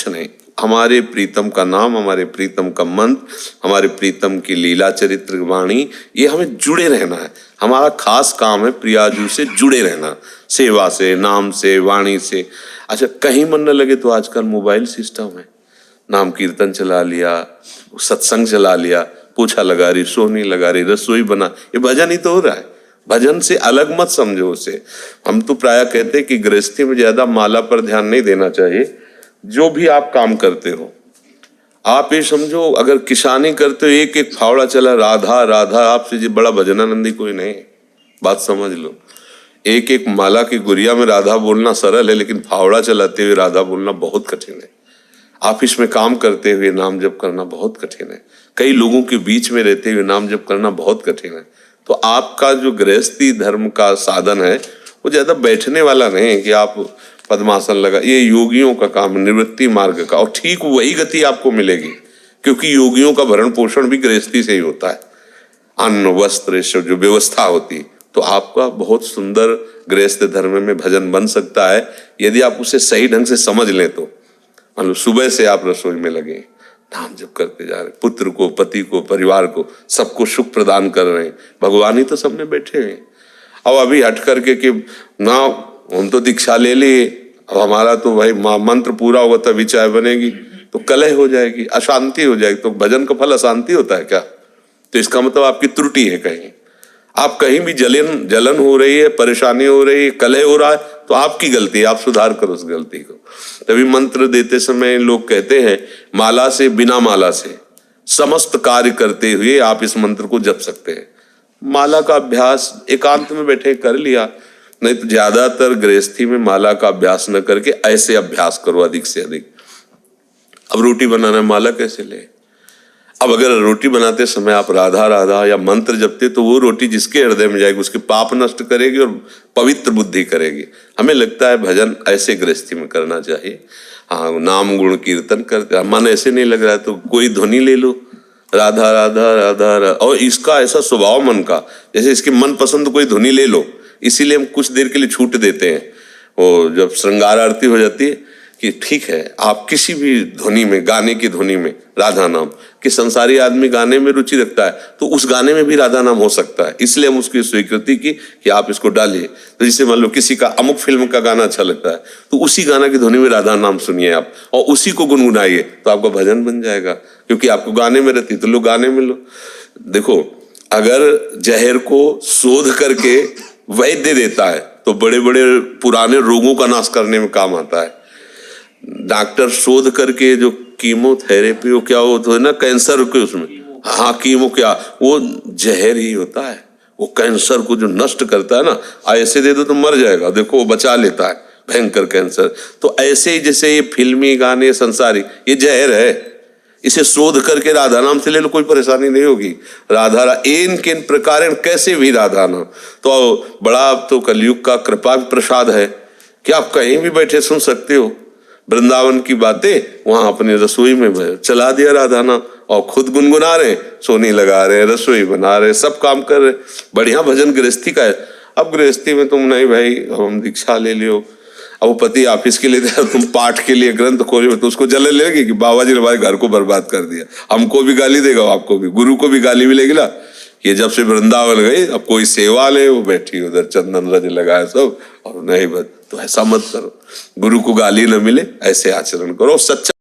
कुछ नहीं, हमारे प्रीतम का नाम, हमारे प्रीतम का मंत्र, हमारे प्रीतम की लीला चरित्र वाणी, ये हमें जुड़े रहना है। हमारा खास काम है प्रियाजू से जुड़े रहना, सेवा से, नाम से, वाणी से। अच्छा, कहीं मन न लगे तो आजकल मोबाइल सिस्टम है, नाम कीर्तन चला लिया, सत्संग चला लिया, पोछा लगा रही, सोनी लगा रही, रसोई बना, ये भजन ही तो हो रहा है। भजन से अलग मत समझो उसे। हम तो प्राय कहते हैं कि गृहस्थी में ज्यादा माला पर ध्यान नहीं देना चाहिए। जो भी आप काम करते हो, आप ये समझो, अगर किसानी करते हो, एक एक फावड़ा चला राधा राधा, आपसे जी बड़ा भजनानंदी कोई नहीं। बात समझ लो, एक एक माला की गुड़िया में राधा बोलना सरल है, लेकिन फावड़ा चलाते हुए राधा बोलना बहुत कठिन है। ऑफिस में काम करते हुए नाम जप करना बहुत कठिन है। कई लोगों के बीच में रहते हुए नाम जप करना बहुत कठिन है। तो आपका जो गृहस्थी धर्म का साधन है वो ज्यादा बैठने वाला नहीं है कि आप पद्मासन लगा, ये योगियों का काम, निवृत्ति मार्ग का। और ठीक वही गति आपको मिलेगी, क्योंकि योगियों का भरण पोषण भी गृहस्थी से ही होता है। अन्न वस्त्र जो व्यवस्था होती, तो आपका बहुत सुंदर गृहस्थ धर्म में भजन बन सकता है यदि आप उसे सही ढंग से समझ लें। तो मान लो सुबह से आप रसोई में लगे, नाम जप करते जा रहे, पुत्र को, पति को, परिवार को, सबको सुख प्रदान कर रहे हैं, भगवान ही तो सब में बैठे हैं। अब अभी हट करके कि ना हम तो दीक्षा ले लिए, अब हमारा तो भाई मंत्र पूरा होगा तभी चाय बनेगी, तो कलह हो जाएगी, अशांति हो जाएगी। तो भजन का फल अशांति होता है क्या? तो इसका मतलब आपकी त्रुटि है कहीं। आप कहीं भी जलन हो रही है, परेशानी हो रही है, कलह हो रहा है, तो आपकी गलती है, आप सुधार करो उस गलती को। तभी मंत्र देते समय लोग कहते हैं माला से, बिना माला से समस्त कार्य करते हुए आप इस मंत्र को जप सकते हैं। माला का अभ्यास एकांत में बैठे कर लिया, नहीं तो ज्यादातर गृहस्थी में माला का अभ्यास न करके ऐसे अभ्यास करो अधिक से अधिक। अब रोटी बनाना, माला कैसे ले? अब अगर रोटी बनाते समय आप राधा राधा या मंत्र जपते, तो वो रोटी जिसके हृदय में जाएगी उसके पाप नष्ट करेगी और पवित्र बुद्धि करेगी। हमें लगता है भजन ऐसे गृहस्थी में करना चाहिए। हाँ, नाम गुण कीर्तन करते, मन ऐसे नहीं लग रहा है तो कोई ध्वनि ले लो, राधा राधा राधा राधा, और इसका ऐसा स्वभाव मन का, जैसे इसकी मन पसंद कोई ध्वनि ले लो। इसीलिए हम कुछ देर के लिए छूट देते हैं, वो जब श्रृंगार आरती हो जाती है कि ठीक है आप किसी भी ध्वनि में, गाने की ध्वनि में राधा नाम, कि संसारी आदमी गाने में रुचि रखता है तो उस गाने में भी राधा नाम हो सकता है, इसलिए हम उसकी स्वीकृति की कि आप इसको डालिए। तो जैसे मान लो किसी का अमुक फिल्म का गाना अच्छा लगता है तो उसी गाना की ध्वनि में राधा नाम सुनिए आप और उसी को गुनगुनाइए, तो आपका भजन बन जाएगा, क्योंकि आपको गाने में रहती तो लोग गाने में लो। देखो, अगर जहर को शोध करके वैद्य देता है तो बड़े बड़े पुराने रोगों का नाश करने में काम आता है। डॉक्टर शोध करके जो कीमोथेरेपी हो, क्या वो तो है ना कैंसर के उसमें, हाँ कीमो, क्या वो जहर ही होता है, वो कैंसर को जो नष्ट करता है ना, ऐसे दे दो तो मर जाएगा, देखो वो बचा लेता है भयंकर कैंसर। तो ऐसे ही जैसे ये फिल्मी गाने संसारी, ये जहर है, इसे शोध करके राधा नाम से ले लो, कोई परेशानी नहीं होगी। राधा इन किन प्रकार कैसे भी राधा नाम, तो बड़ा तो कलयुग का कृपा प्रसाद है कि आप कहीं भी बैठे सुन सकते हो। वृंदावन की बातें वहां अपनी रसोई में चला दिया राधा नाम, और खुद गुनगुना रहे, सोनी लगा रहे, रसोई बना रहे, सब काम कर रहे। बढ़िया भजन गृहस्थी का है। अब गृहस्थी में तुम नहीं भाई हम दीक्षा ले लियो, अब वो पति ऑफिस के लिए तुम पाठ के लिए ग्रंथ खोलो तो उसको जलन लेगी कि बाबा जी ने हमारे घर को बर्बाद कर दिया, हमको भी गाली देगा, आपको भी, गुरु को भी गाली मिलेगी ना। ये जब से वृंदावन गई, अब कोई सेवा ले, वो बैठी उधर चंदन रज लगाए सब, और नहीं बस, तो ऐसा मत करो, गुरु को गाली न मिले, ऐसे आचरण करो। सच्चा